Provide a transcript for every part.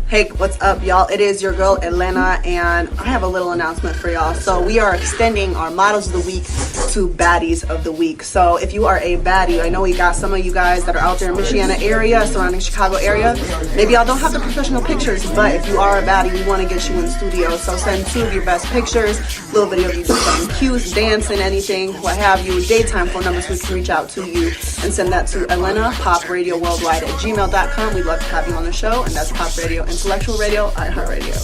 Hey, what's up, y'all? It is your girl, Atlanta, and I have a little announcement for y'all. So we are extending our Models of the Week to Baddies of the Week. So if you are a baddie, I know we got some of you guys that are out there in Michiana area, surrounding Chicago area. Maybe y'all don't have the professional pictures, but if you are a baddie, we want to get you in the studio. So send 2 of your best pictures, little video of you doing something cute, dancing, anything, what have you. Daytime phone numbers, we can reach out to you and send that to Atlanta Pop Radio Worldwide at gmail.com. We'd love to have you on the show, and that's Pop Radio Intellectual Radio, iHeartRadio.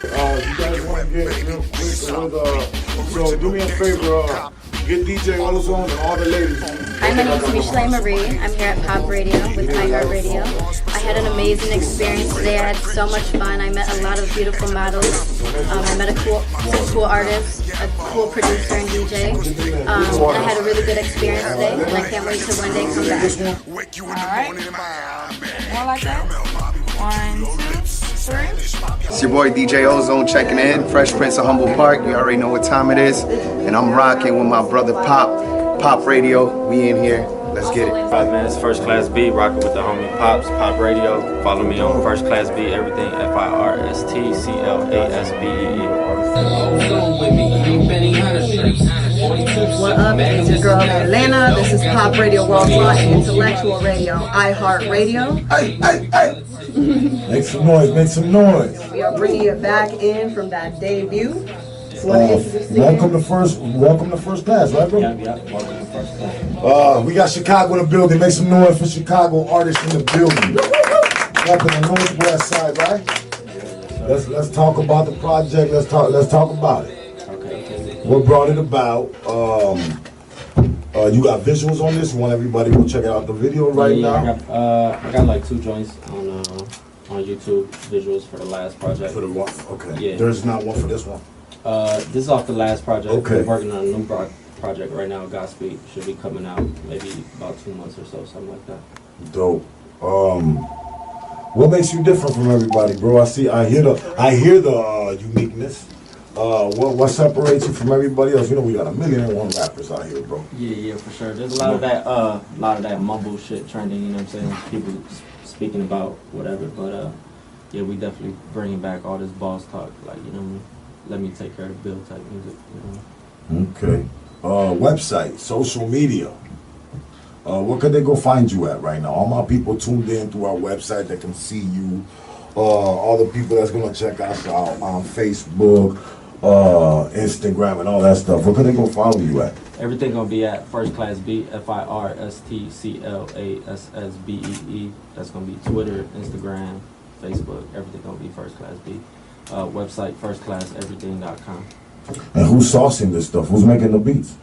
You guys want to get real quick with, so do me a favor, get DJ Ozone and all the ladies. Hi, my name is Michelle Marie. I'm here at Pop Radio with iHeartRadio. I had an amazing experience today. I had so much fun. I met a lot of beautiful models. I met some cool artists, a cool producer and DJ. I had a really good experience today, and I can't wait to one day come back. Alright. More like that. 1, 2, 3. It's your boy DJ Ozone checking in, Fresh Prince of Humble Park. You already know what time it is. And I'm rocking with my brother Pop Radio. We in here. Let's get it. Alright, man, it's First Class B, rocking with the homie Pops, Pop Radio. Follow me on First Class B, everything FIRSTCLASBEE. What up? It's your girl Atlanta. This is Pop Radio Worldwide, Intellectual Radio, iHeartRadio. Hey. Make some noise, make some noise. We are bringing it back in from that debut. Welcome to first class, right, bro? Yeah, welcome to First Class. We got Chicago in the building. Make some noise for Chicago artists in the building. Up in the Northwest side, right? Let's talk about the project. Let's talk about it. Okay. What brought it about? You got visuals on this. You want everybody to check out the video right now? I got like 2 joints on YouTube, visuals for the last project. For the one, okay. Yeah. There's not one for this one. This is off the last project. Okay. We're working on a new project right now. Godspeed should be coming out maybe about 2 months or so, something like that. Dope. What makes you different from everybody, bro? I hear the uniqueness. What separates you from everybody else? You know we got 1,000,001 rappers out here, bro. Yeah, for sure. There's a lot of that mumble shit trending. You know what I'm saying? People speaking about whatever, but yeah, we definitely bringing back all this boss talk. Like, you know, let me take care of the bill type music. You know? Okay. Website, social media. Where could they go find you at right now? All my people tuned in through our website that can see you. All the people that's gonna check us out on Facebook, Instagram, and all that stuff. Where could they go follow you at? Everything gonna be at First Class B, FIRSTCLASSBEE. That's gonna be Twitter, Instagram, Facebook. Everything gonna be First Class B. Website firstclasseverything.com. And who's saucing this stuff? Who's making the beats?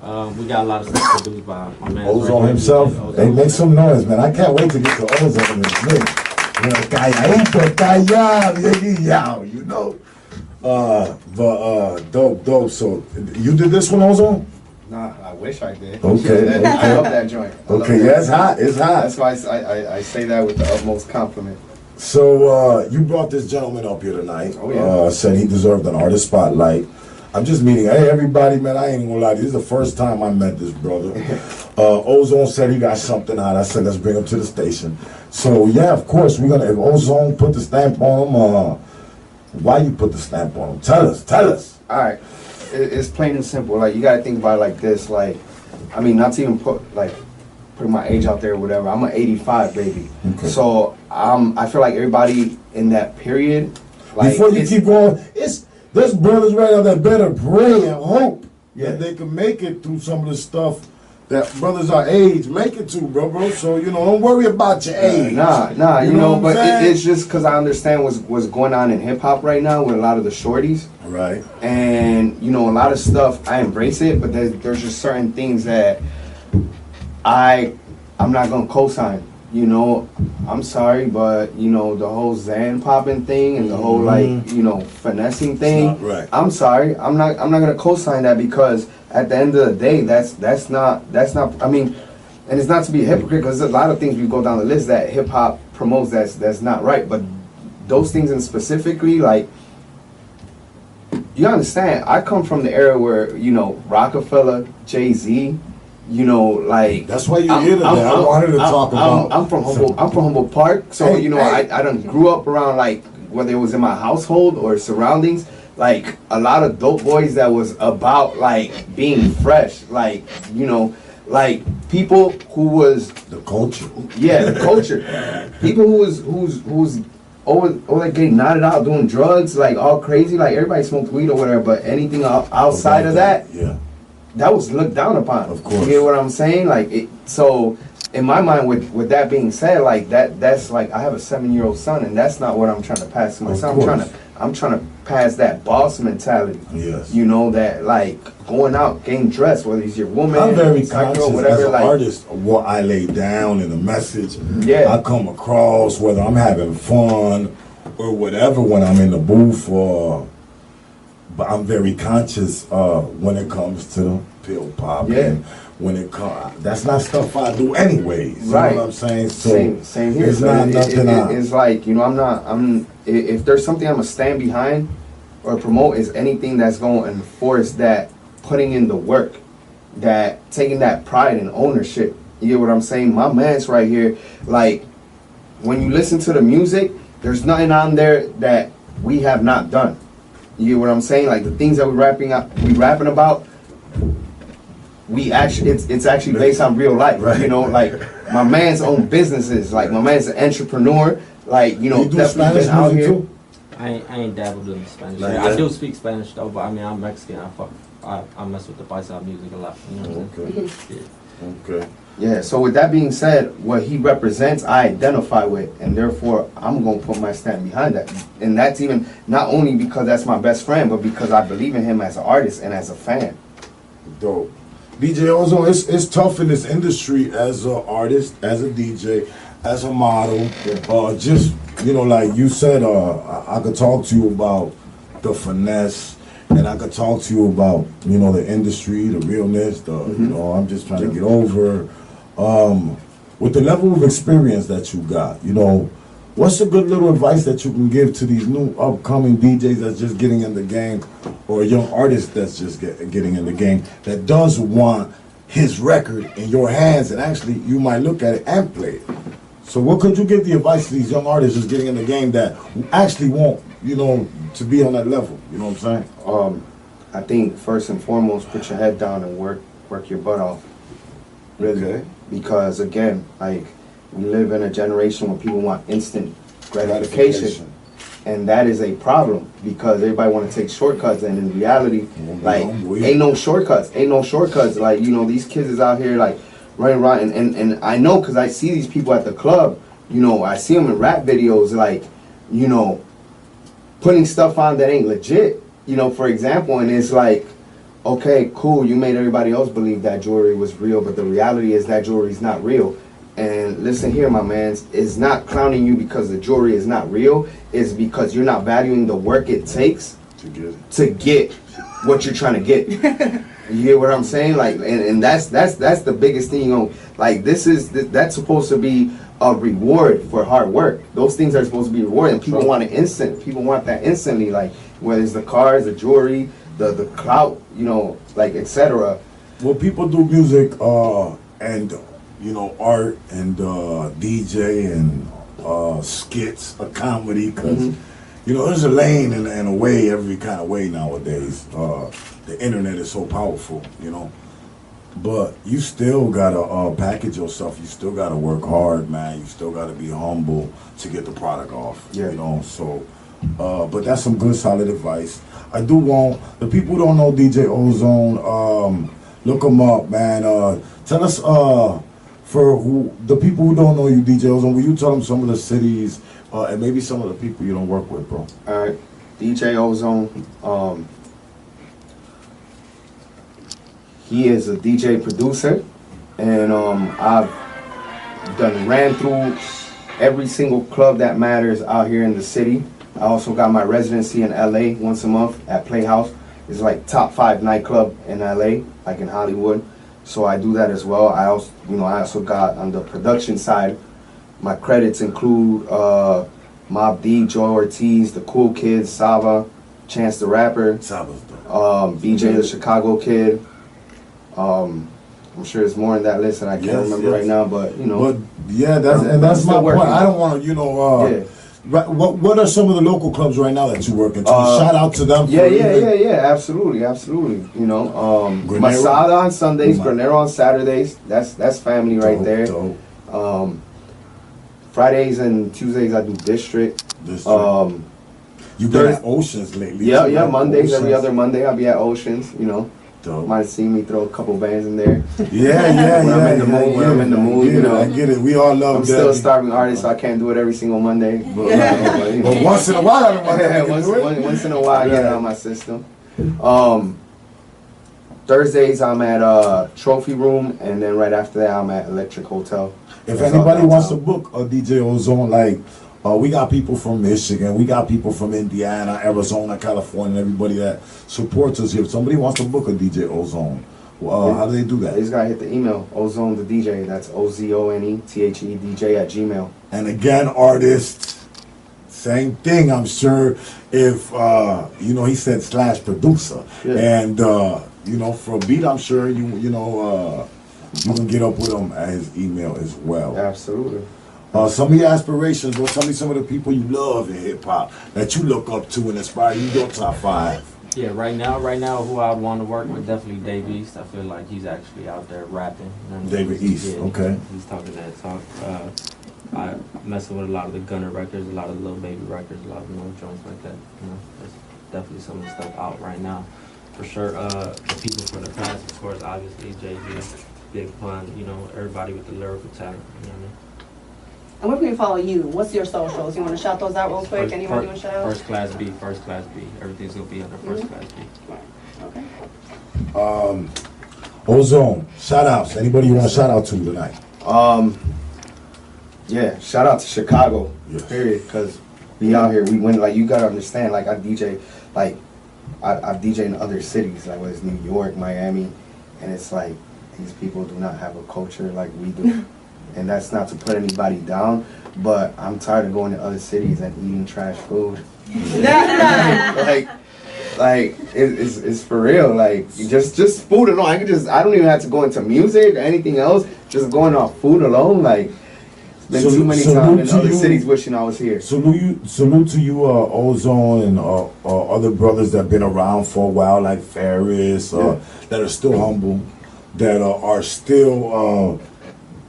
We got a lot of stuff produced by my man Ozone himself. Hey, make some noise, man. I can't wait to get to Ozone in this mix. You know. Dope. So you did this one, Ozone? Nah, I wish I did. Okay. I love that joint. Yeah, it's hot. That's why I say that with the utmost compliment. So you brought this gentleman up here tonight. Oh, yeah. Said he deserved an artist spotlight. I'm just meeting. Hey, everybody, man, I ain't gonna lie to you. This is the first time I met this brother. Ozone said he got something out. I said, let's bring him to the station. So, yeah, of course, we're gonna, if Ozone put the stamp on him, why you put the stamp on him? Tell us. All right. It's plain and simple. Like, you gotta think about it like this. Like, I mean, not to even put my age out there or whatever. I'm an 85 baby. Okay. So, I feel like everybody in that period, like, before you keep going, there's brothers right now that better pray and hope that they can make it through some of the stuff that brothers our age make it to, bro. So, you know, don't worry about your age. Nah, you know but it's just because I understand what's going on in hip-hop right now with a lot of the shorties. Right. And, you know, a lot of stuff, I embrace it, but there's just certain things that I'm not going to co-sign. You know, I'm sorry, but, you know, the whole Zan popping thing and the whole, like, you know, finessing thing. Right. I'm sorry. I'm not going to co-sign that because at the end of the day, that's not, I mean, and it's not to be a hypocrite because there's a lot of things we go down the list that hip hop promotes that's not right. But those things in specifically, like, you understand, I come from the era where, you know, Rockefeller, Jay-Z, You know, like that's why you're here today. I wanted to talk about. I'm from Humboldt Park, so you know, I done grew up around, like, whether it was in my household or surroundings, like a lot of dope boys that was about like being fresh, like, you know, like people who was the culture. Yeah, the culture. People who's always like getting knotted out doing drugs, like all crazy, like everybody smoked weed or whatever, but anything outside of that, yeah, that was looked down upon. Of course. You hear what I'm saying? Like it, so in my mind, with that being said, like that's like, I have a 7-year-old son, and that's not what I'm trying to pass to my son. I'm trying to pass that boss mentality. Yes. You know, that like going out, getting dressed, whether he's your woman, I'm very psycho, conscious whatever, as an like, artist of what I lay down in the message. Yeah. I come across, whether I'm having fun or whatever when I'm in the booth, or but I'm very conscious when it comes to the pill popping. Yeah. When it comes, that's not stuff I do anyways. You Right. know what I'm saying? So same here. It's not nothing. It's like, you know, if there's something I'm gonna stand behind or promote, is anything that's going to enforce that putting in the work, that taking that pride and ownership. You get what I'm saying? My man's right here. Like, when you listen to the music, there's nothing on there that we have not done. You get what I'm saying? Like the things that we rapping about, we actually, it's actually based on real life. Right. You know, like my man's own businesses. Like my man's an entrepreneur. Like, you know, You do definitely Spanish been out music here. too? I ain't dabbled in Spanish. Like I that? do speak Spanish though, but I mean, I'm Mexican. I mess with the paisa music a lot. You know what I'm saying? Yeah. Okay. Yeah, so with that being said, what he represents, I identify with, and therefore I'm going to put my stand behind that. And that's even not only because that's my best friend, but because I believe in him as an artist and as a fan. Dope. DJ Ozone, it's tough in this industry as an artist, as a DJ, as a model. Just, you know, like you said, I could talk to you about the finesse, and I could talk to you about, you know, the industry, the realness, you know, I'm just trying to get over. With the level of experience that you got, you know, what's a good little advice that you can give to these new upcoming DJs that's just getting in the game, or a young artist that's just getting in the game, that does want his record in your hands, and actually you might look at it and play it? So what could you give the advice to these young artists just getting in the game that actually want, you know, to be on that level? You know what I'm saying? I think first and foremost, put your head down and work your butt off. Really. Okay. Because again, like, we live in a generation where people want instant gratification. And that is a problem, because everybody want to take shortcuts, and in reality, like, ain't no shortcuts. Like, you know, these kids is out here like running around, and I know, because I see these people at the club. You know, I see them in rap videos, like, you know, putting stuff on that ain't legit. You know, for example, and it's like, okay, cool, you made everybody else believe that jewelry was real, but the reality is that jewelry is not real. And listen here, my mans, it's not clowning you because the jewelry is not real. It's because you're not valuing the work it takes to get what you're trying to get. You hear what I'm saying? Like, and that's the biggest thing. You know, like, that's supposed to be a reward for hard work. Those things are supposed to be rewarded, and people want it instant. People want that instantly. Like, whether it's the cars, the jewelry, the clout, you know, like, etc. Well, people do music and, you know, art and DJ and skits, a comedy, because, you know, there's a lane and a way, every kind of way nowadays. The internet is so powerful, you know. But you still gotta package yourself. You still gotta work hard, man. You still gotta be humble to get the product off. Yeah. You know, so. But that's some good, solid advice. I do want the people who don't know DJ Ozone. Look him up, man. Tell us, for the people who don't know you, DJ Ozone, will you tell them some of the cities and maybe some of the people you don't work with, bro? All right, DJ Ozone. He is a DJ producer, and I've ran through every single club that matters out here in the city. I also got my residency in LA once a month at Playhouse. It's like top 5 nightclub in LA, like in Hollywood. So I do that as well. I also got on the production side. My credits include Mobb D, Joy Ortiz, The Cool Kids, Sava, Chance the Rapper, Sava's dope. BJ the Chicago Kid, I'm sure there's more in that list that I can't remember right now, but you know. But yeah, that's my point. I don't want to, you know. What are some of the local clubs right now that you're working to? Shout out to them. Yeah. Absolutely. You know, Masada on Sundays, Granero on Saturdays. That's family right there. Dope. Fridays and Tuesdays I do District. You've been at Oceans lately. Yeah. Mondays, every other Monday I'll be at Oceans. You know. Dope. Might see me throw a couple bands in there. When I'm in the mood, you know. I get it. We all love I'm that. still a starving artist, so I can't do it every single Monday. But once in a while, once in a while, I get it out of my system. Thursdays, I'm at Trophy Room, and then right after that, I'm at Electric Hotel. If anybody wants to book a DJ Ozone, like, we got people from Michigan, we got people from Indiana, Arizona, California, everybody that supports us here. If somebody wants to book a DJ Ozone, how do they do that? They just gotta hit the email, Ozone the DJ. That's OZONETHEDJ@gmail. And again, artists, same thing. I'm sure if you know, he said / producer, and you know, for a beat, I'm sure you can get up with him at his email as well. Absolutely. Some of your aspirations, or tell me some of the people you love in hip hop that you look up to and inspire you. Your top 5. Yeah, right now, who I would want to work with, definitely Dave East. I feel like he's actually out there rapping. You know, David East, okay. He's talking that talk. I messing with a lot of the Gunner records, a lot of the Lil Baby records, a lot of no joints like that. You know, there's definitely some of the stuff out right now, for sure. The people from the past, of course, obviously JG, Big Pun. You know, everybody with the lyrical talent. You know what I mean? And where can we follow you? What's your socials? You want to shout those out real quick? Anyone you want to shout out? First Class B. Everything's going to be under First Class B. Okay. Ozone, shout outs. Anybody you want to shout out to tonight? Yeah, shout out to Chicago, period, because we out here, we win, like, you got to understand, like, I DJ, like, I DJ in other cities, like, whether it's New York, Miami, and it's like, these people do not have a culture like we do. And that's not to put anybody down, but I'm tired of going to other cities and eating trash food. like it's for real. Like just food alone. I don't even have to go into music or anything else. Just going off food alone. Like it's been too many times in other cities wishing I was here. Salute to you, Ozone, and other brothers that have been around for a while, like Ferris, that are still humble, that are still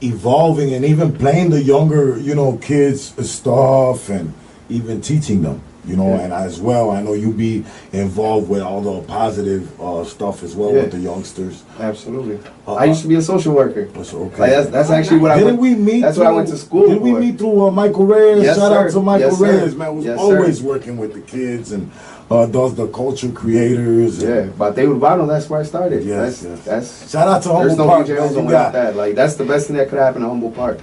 evolving and even playing the younger, kids stuff and even teaching them, and as well, I know you be involved with all the positive stuff as well with the youngsters. Absolutely. I used to be a social worker. Okay. Like that's actually what I went. That's what I went to school. Did we meet through Michael Reyes? Yes, Shout sir. out to Michael Reyes, man. Was always sir. working with the kids and does the culture creators. But they Urbano, that's where I started. Yes, That's shout out to Humble Park. There's no DJ without that. Like that's the best thing that could happen to Humble Park.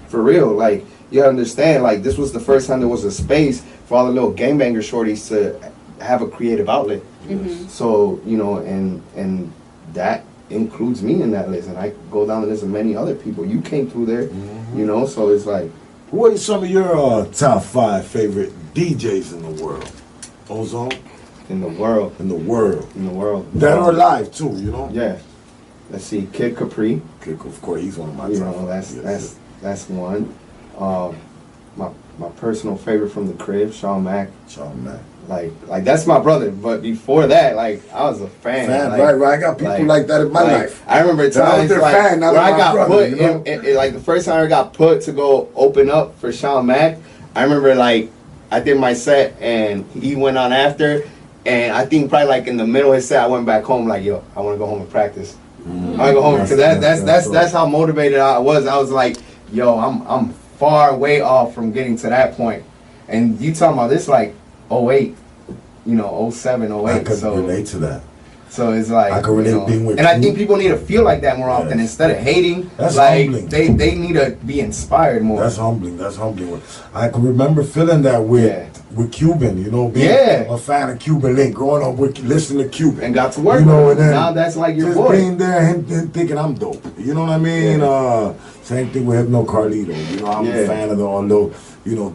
For real. Like you gotta understand, like this was the first time there was a space for all the little gangbanger shorties to have a creative outlet. Mm-hmm. So, and that includes me in that list. And I go down the list of many other people. You came through there, so it's like. What are some of your top 5 favorite DJs in the world? Ozone? In the world. That are live too, Yeah. Let's see, Kid Capri. Of course, he's one of my top 5. That's one. My personal favorite from the crib, Sean Mack. Like that's my brother. But before that, like I was a fan. Right. I got people like that in my life. I remember times where I got put in, like the first time I got put to go open up for Sean Mack. I remember I did my set and he went on after, and I think probably like in the middle of his set I went back home like, yo, I want to go home and practice. I want to go home because that's how motivated I was. I was like, yo, I'm far way off from getting to that point. And you talking about this like 08, 07, 08. I could relate to that. So it's like I could relate being with and I think people need to feel like that more often instead of hating. That's like humbling. they need to be inspired more. That's humbling. I can remember feeling that with Cuban, being a fan of Cuban Link, growing up listening to Cuban, and got to work. And then now that's like your just boy. being there and thinking I'm dope. You know what I mean? Same thing with Hypno Carlito. I'm a fan of the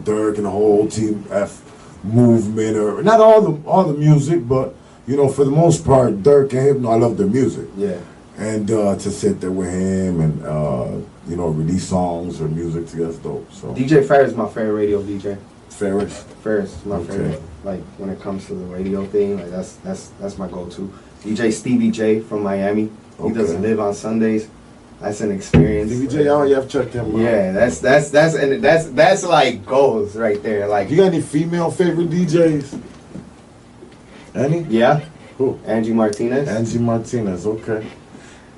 Dirk and the whole Team F movement, or not all the music, but for the most part, Dirk and Hypno, I love their music. Yeah. And to sit there with him and you know, release songs or music together, that's dope. So DJ Ferris is my favorite radio DJ. Ferris. Ferris is my favorite. Like when it comes to the radio thing, like that's my go-to. DJ Stevie J from Miami. He doesn't live on Sundays. That's an experience. Stevie J, you have checked him out. Yeah, that's like goals right there. Like, You got any female favorite DJs? Any? Yeah. Who? Angie Martinez. Angie Martinez, okay.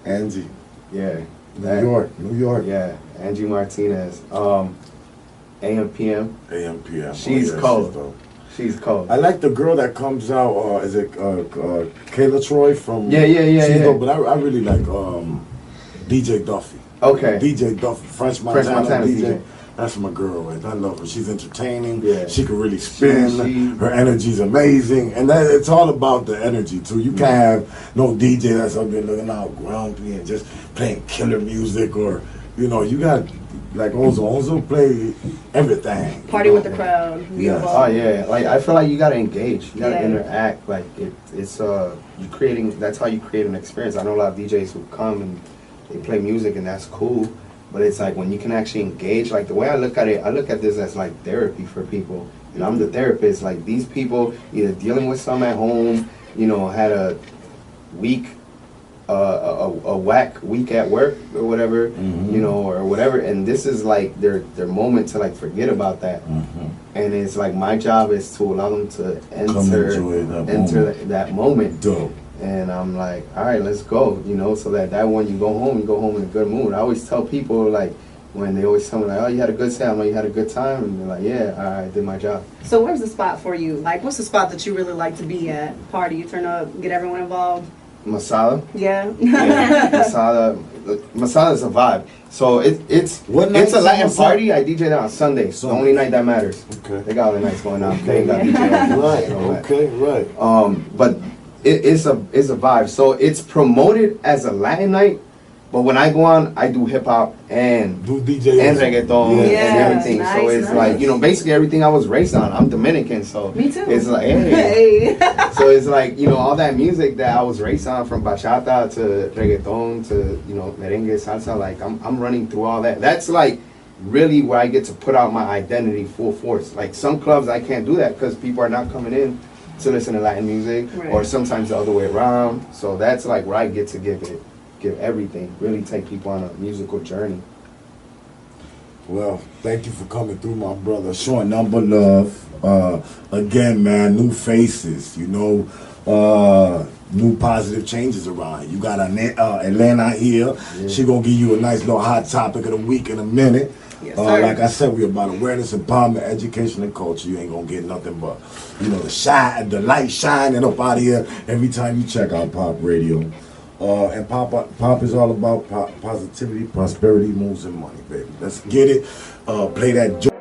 Angie. Yeah. New York. Yeah, Angie Martinez. AM PM. AM PM. She's cold. She's cold. I like the girl that comes out. Is it Kayla Troy from? Yeah. She's dope, but I really like DJ Duffy. Okay. DJ Duffy, French Montana DJ. DJ. That's my girl, right? I love her. She's entertaining. Yeah. She can really spin. Her energy's amazing, and it's all about the energy too. You can't have no DJ that's up there looking out grumpy and just playing killer music, or you know, you got like Ozone play everything. Party with the crowd. Yes. Oh yeah, like I feel like you gotta engage, you gotta interact. Like it's you creating. That's how you create an experience. I know a lot of DJs who come and they play music, and that's cool. But it's like when you can actually engage. Like the way I look at it, I look at this as like therapy for people. And I'm the therapist. Like these people either dealing with something at home, you know, had a week, a whack week at work or whatever, you know, or whatever. And this is like their moment to like forget about that. And it's like my job is to allow them to enter that moment. Dope. And I'm like, all right, let's go, you know, so that when you go home in a good mood. I always tell people, like, when they always tell me, like, oh, you had a good time, you had a good time, and they're like, yeah, all right, I did my job. So where's the spot for you? Like, what's the spot that you really like to be at? Party, you turn up, get everyone involved? Masala? Yeah. Yeah, Masala is a vibe. So it's a Latin party. I DJ that on Sundays. The only night that matters. Okay. They got other nights going on. They ain't got DJ. Right. Okay. Right. But it's a vibe. So it's promoted as a Latin night, but when I go on, I do hip hop and do DJ and reggaeton and everything. Nice, so it's like, you know, basically everything I was raised on. I'm Dominican, so me too. It's like, hey. So it's like, you know, all that music that I was raised on, from bachata to reggaeton to, you know, merengue, salsa. Like I'm running through all that. That's like really where I get to put out my identity full force. Like some clubs I can't do that because people are not coming in to listen to Latin music, or sometimes the other way around. So that's like where I get to give everything, really take people on a musical journey. Well, thank you for coming through, my brother. Showing number love. Again, man, new faces, you know, new positive changes around. You got Atlanta here. Yeah. She gonna give you a nice little hot topic of the week in a minute. Yes, like I said, we're about awareness, empowerment, education, and culture. You ain't gonna get nothing but, you know, the light shining up out of here every time you check out Pop Radio. And Pop is all about positivity, prosperity, moves, and money, baby. Let's get it. Play that.